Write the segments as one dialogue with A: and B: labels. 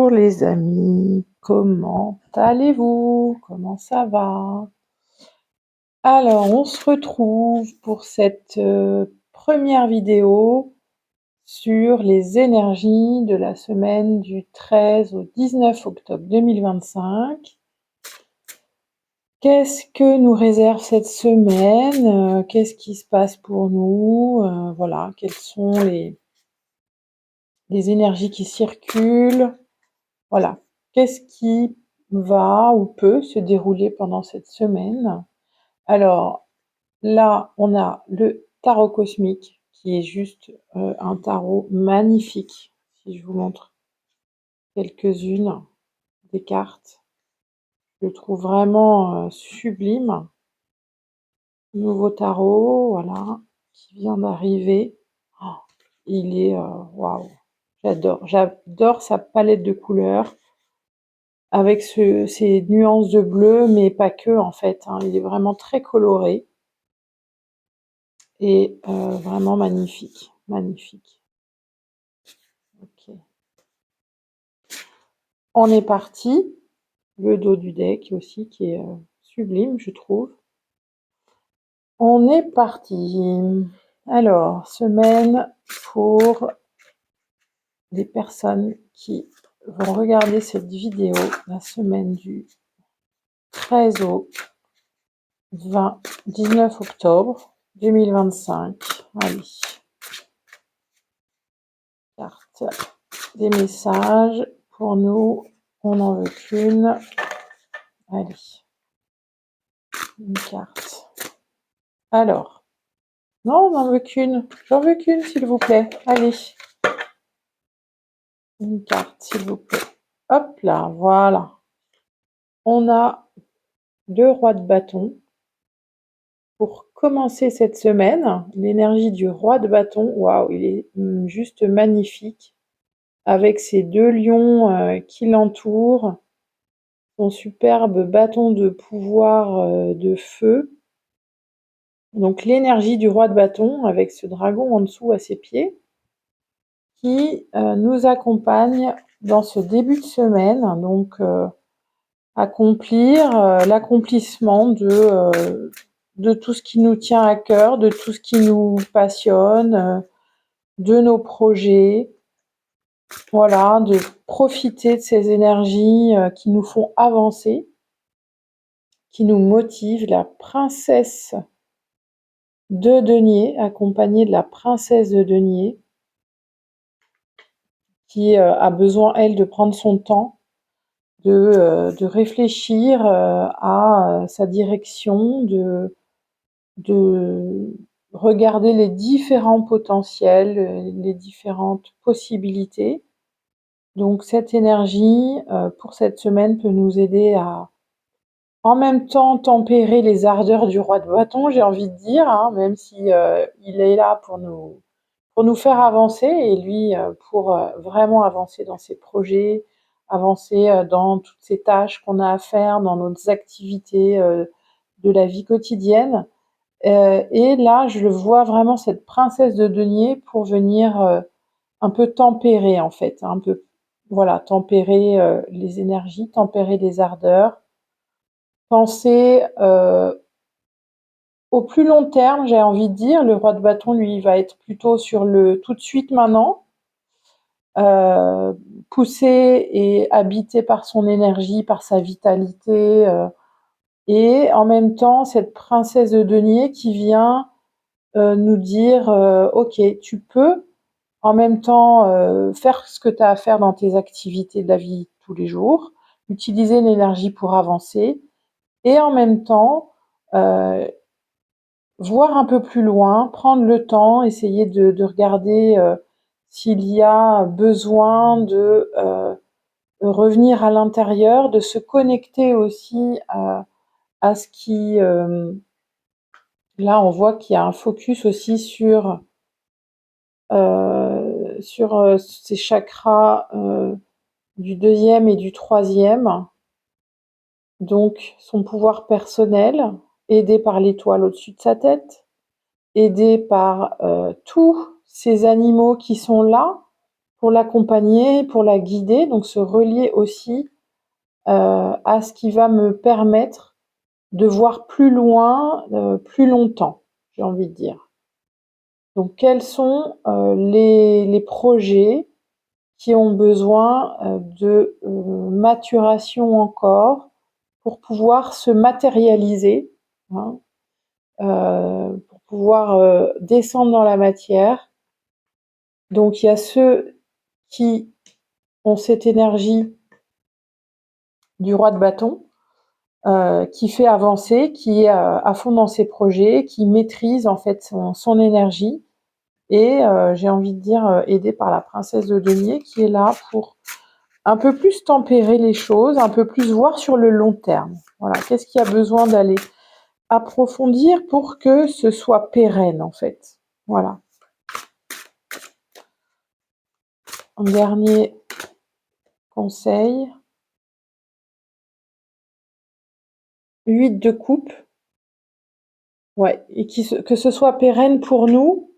A: Bonjour les amis, comment allez-vous? Comment ça va? Alors, on se retrouve pour cette première vidéo sur les énergies de la semaine du 13 au 19 octobre 2025. Qu'est-ce que nous réserve cette semaine? Qu'est-ce qui se passe pour nous? Voilà, quelles sont les énergies qui circulent? Voilà. Qu'est-ce qui va ou peut se dérouler pendant cette semaine? Alors là, on a le tarot cosmique qui est juste un tarot magnifique. Si je vous montre quelques-unes des cartes, je le trouve vraiment sublime. Nouveau tarot, voilà, qui vient d'arriver. Oh, il est waouh, j'adore sa palette de couleurs. Avec ces nuances de bleu, mais pas que en fait, hein. Il est vraiment très coloré et vraiment magnifique, magnifique. Ok. On est parti. Le dos du deck aussi qui est sublime, je trouve. On est parti. Alors, semaine pour les personnes qui vont regarder cette vidéo, la semaine du 13 au 19 octobre 2025. Allez. Carte des messages pour nous. On n'en veut qu'une. Allez. Une carte. Alors. Non, on n'en veut qu'une. J'en veux qu'une, s'il vous plaît. Allez. Une carte, s'il vous plaît. Hop là, voilà. On a 2 rois de bâton. Pour commencer cette semaine, l'énergie du roi de bâton, waouh, il est juste magnifique. Avec ces 2 lions qui l'entourent, son superbe bâton de pouvoir de feu. Donc l'énergie du roi de bâton avec ce dragon en dessous à ses pieds qui nous accompagne dans ce début de semaine. Donc accomplir l'accomplissement de tout ce qui nous tient à cœur, de tout ce qui nous passionne, de nos projets. Voilà, de profiter de ces énergies qui nous font avancer, qui nous motivent. La princesse de denier, accompagnée de la princesse de denier, qui a besoin, elle, de prendre son temps, de réfléchir à sa direction, de regarder les différents potentiels, les différentes possibilités. Donc cette énergie, pour cette semaine, peut nous aider à, en même temps, tempérer les ardeurs du roi de bâton, j'ai envie de dire, hein, même si il est là pour nous faire avancer, et lui pour vraiment avancer dans ses projets, avancer dans toutes ces tâches qu'on a à faire, dans nos activités de la vie quotidienne. Et là, je le vois vraiment, cette princesse de denier, pour venir un peu tempérer, en fait, un peu, voilà, tempérer les énergies, tempérer les ardeurs, penser au plus long terme, j'ai envie de dire. Le roi de bâton, lui, va être plutôt sur le tout de suite maintenant, poussé et habité par son énergie, par sa vitalité, et en même temps, cette princesse de denier qui vient nous dire ok, tu peux en même temps faire ce que tu as à faire dans tes activités de la vie tous les jours, utiliser l'énergie pour avancer, et en même temps voir un peu plus loin, prendre le temps, essayer de regarder s'il y a besoin de revenir à l'intérieur, de se connecter aussi à ce qui... là, on voit qu'il y a un focus aussi sur ces chakras du 2e et du 3e. Donc son pouvoir personnel, aidé par l'étoile au-dessus de sa tête, aidé par tous ces animaux qui sont là pour l'accompagner, pour la guider, donc se relier aussi à ce qui va me permettre de voir plus loin, plus longtemps, j'ai envie de dire. Donc quels sont les projets qui ont besoin de maturation encore pour pouvoir se matérialiser, hein, pour pouvoir descendre dans la matière. Donc il y a ceux qui ont cette énergie du roi de bâton, qui fait avancer, qui est à fond dans ses projets, qui maîtrise en fait son énergie, et j'ai envie de dire aidé par la princesse de denier qui est là pour un peu plus tempérer les choses, un peu plus voir sur le long terme. Voilà, qu'est-ce qu'il y a besoin d'aller approfondir pour que ce soit pérenne en fait. Voilà. Un dernier conseil. 8 de coupe. Ouais, et que ce soit pérenne pour nous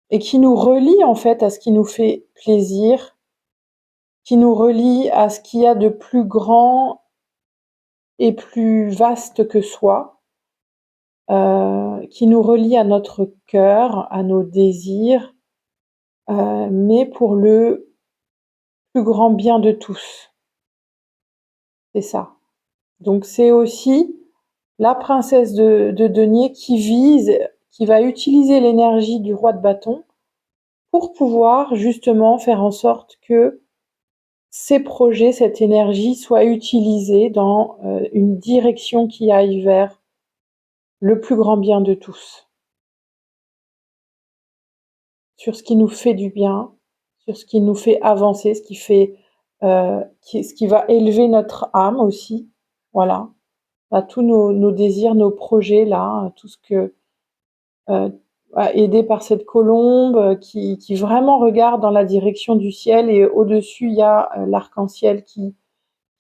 A: et qui nous relie en fait à ce qui nous fait plaisir, qui nous relie à ce qu'il y a de plus grand et plus vaste que soi, qui nous relie à notre cœur, à nos désirs, mais pour le plus grand bien de tous. C'est ça. Donc c'est aussi la princesse de denier qui va utiliser l'énergie du roi de bâton pour pouvoir justement faire en sorte que ces projets, cette énergie soit utilisée dans une direction qui aille vers le plus grand bien de tous, sur ce qui nous fait du bien, sur ce qui nous fait avancer, ce qui va élever notre âme aussi, voilà, à tous nos désirs, nos projets là, tout ce que aidé par cette colombe qui vraiment regarde dans la direction du ciel, et au-dessus il y a l'arc-en-ciel qui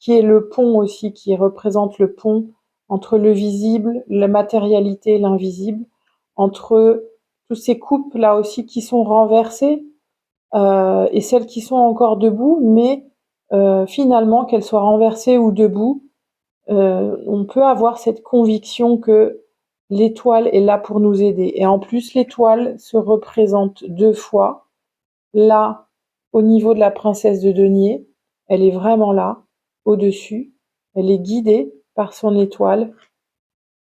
A: est le pont aussi, qui représente le pont entre le visible, la matérialité et l'invisible, entre tous ces coupes là aussi qui sont renversées et celles qui sont encore debout, mais finalement qu'elles soient renversées ou debout, on peut avoir cette conviction que l'étoile est là pour nous aider. Et en plus, l'étoile se représente 2 fois. Là, au niveau de la princesse de denier, elle est vraiment là, au-dessus. Elle est guidée par son étoile,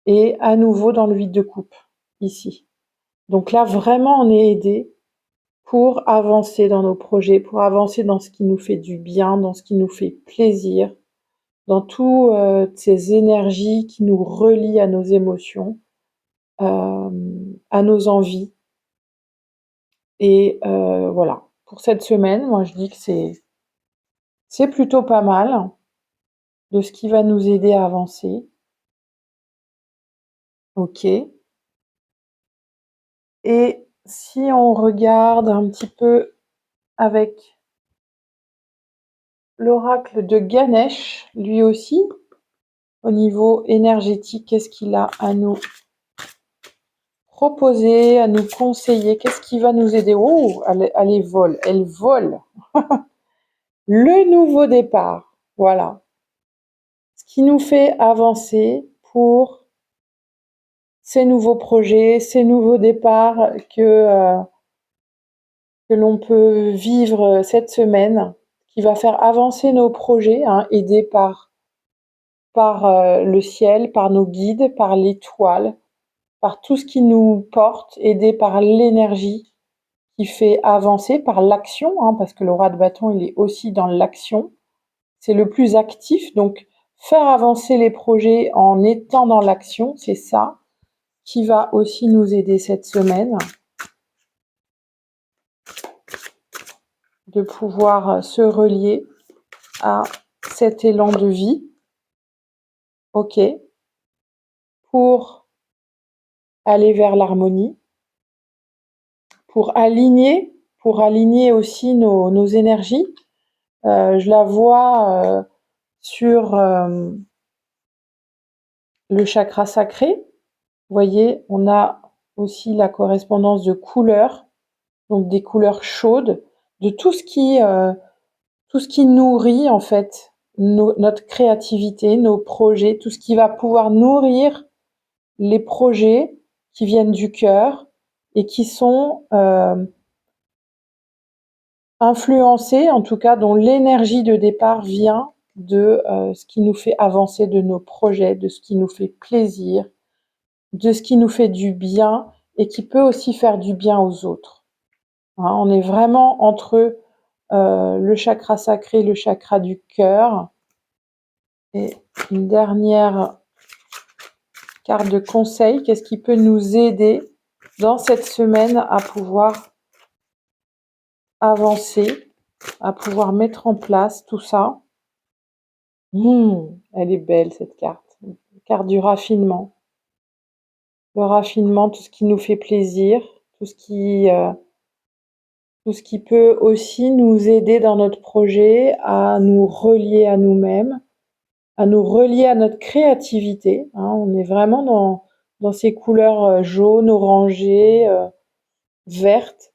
A: et à nouveau dans le 8 de coupe, ici. Donc là, vraiment, on est aidé pour avancer dans nos projets, pour avancer dans ce qui nous fait du bien, dans ce qui nous fait plaisir, dans toutes ces énergies qui nous relient à nos émotions, à nos envies. Et voilà, pour cette semaine, moi je dis que c'est plutôt pas mal de ce qui va nous aider à avancer. Ok. Et si on regarde un petit peu avec l'oracle de Ganesh, lui aussi, au niveau énergétique, qu'est-ce qu'il a à nous proposer, à nous conseiller? Qu'est-ce qui va nous aider? Oh, elle vole, elle vole. Le nouveau départ, voilà. Ce qui nous fait avancer pour ces nouveaux projets, ces nouveaux départs que l'on peut vivre cette semaine, qui va faire avancer nos projets, hein, aidés par le ciel, par nos guides, par l'étoile, par tout ce qui nous porte, aidés par l'énergie qui fait avancer, par l'action, hein, parce que le roi de bâton, il est aussi dans l'action. C'est le plus actif, donc faire avancer les projets en étant dans l'action, c'est ça qui va aussi nous aider cette semaine, de pouvoir se relier à cet élan de vie, ok, pour aller vers l'harmonie, pour aligner aussi nos énergies. Je la vois sur le chakra sacré. Vous voyez, on a aussi la correspondance de couleurs donc des couleurs chaudes, de tout ce qui nourrit en fait notre créativité, nos projets, tout ce qui va pouvoir nourrir les projets qui viennent du cœur et qui sont influencés, en tout cas dont l'énergie de départ vient de ce qui nous fait avancer, de nos projets, de ce qui nous fait plaisir, de ce qui nous fait du bien et qui peut aussi faire du bien aux autres. Hein, on est vraiment entre le chakra sacré, le chakra du cœur. Et une dernière carte de conseil, qu'est-ce qui peut nous aider dans cette semaine à pouvoir avancer, à pouvoir mettre en place tout ça. Elle est belle cette carte. Carte du raffinement. Le raffinement, tout ce qui nous fait plaisir, tout ce qui peut aussi nous aider dans notre projet à nous relier à nous-mêmes, à nous relier à notre créativité. Hein. On est vraiment dans ces couleurs jaunes, orangées, vertes,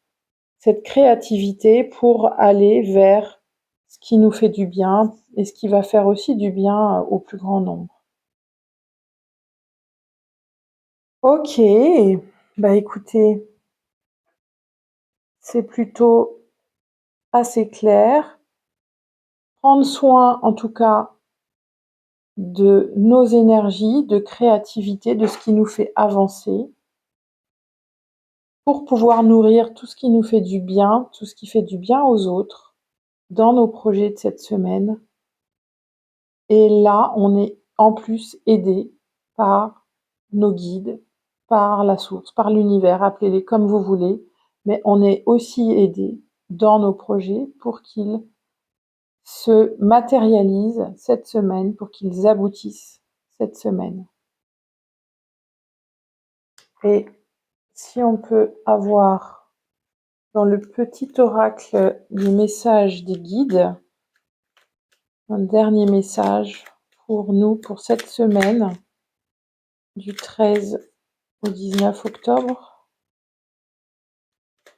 A: cette créativité pour aller vers ce qui nous fait du bien et ce qui va faire aussi du bien au plus grand nombre. Ok, bah écoutez, c'est plutôt assez clair. Prendre soin en tout cas de nos énergies, de créativité, de ce qui nous fait avancer, pour pouvoir nourrir tout ce qui nous fait du bien, tout ce qui fait du bien aux autres, dans nos projets de cette semaine. Et là, on est en plus aidé par nos guides, par la source, par l'univers, appelez-les comme vous voulez, mais on est aussi aidé dans nos projets pour qu'ils se matérialisent cette semaine, pour qu'ils aboutissent cette semaine. Et si on peut avoir dans le petit oracle les messages des guides, un dernier message pour nous pour cette semaine du 13 au 19 octobre.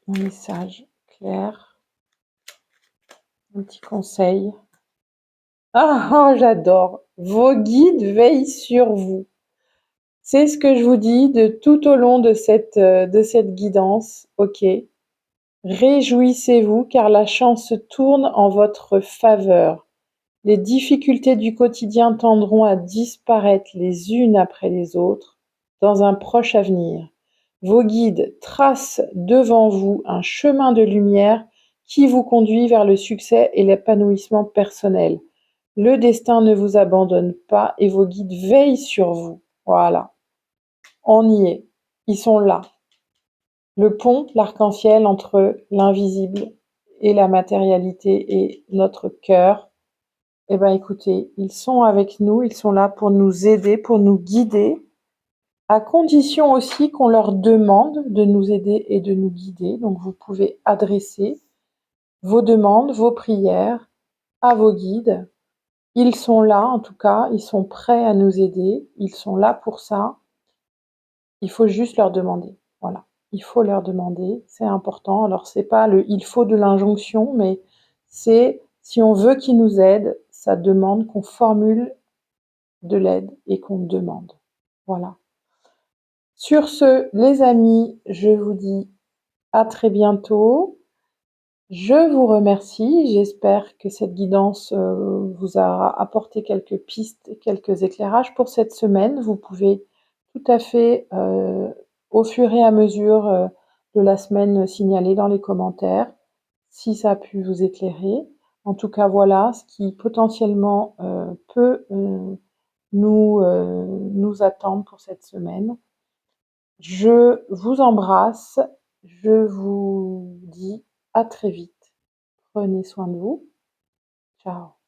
A: Un message clair, un petit conseil. Ah, j'adore. Vos guides veillent sur vous. C'est ce que je vous dis de tout au long de cette guidance. Ok. Réjouissez-vous car la chance se tourne en votre faveur. Les difficultés du quotidien tendront à disparaître les unes après les autres dans un proche avenir. Vos guides tracent devant vous un chemin de lumière qui vous conduit vers le succès et l'épanouissement personnel. Le destin ne vous abandonne pas et vos guides veillent sur vous. Voilà, on y est. Ils sont là. Le pont, l'arc-en-ciel entre l'invisible et la matérialité et notre cœur. Eh bien, écoutez, ils sont avec nous, ils sont là pour nous aider, pour nous guider, à condition aussi qu'on leur demande de nous aider et de nous guider. Donc, vous pouvez adresser vos demandes, vos prières à vos guides. Ils sont là, en tout cas, ils sont prêts à nous aider, ils sont là pour ça. Il faut juste leur demander. Voilà, il faut leur demander, c'est important. Alors, c'est pas le il faut de l'injonction, mais c'est si on veut qu'ils nous aident, ça demande qu'on formule de l'aide et qu'on demande. Voilà. Sur ce, les amis, je vous dis à très bientôt. Je vous remercie. J'espère que cette guidance vous a apporté quelques pistes, quelques éclairages pour cette semaine. Vous pouvez tout à fait, au fur et à mesure de la semaine, signaler dans les commentaires si ça a pu vous éclairer. En tout cas, voilà ce qui potentiellement peut nous attendre pour cette semaine. Je vous embrasse, je vous dis à très vite. Prenez soin de vous. Ciao.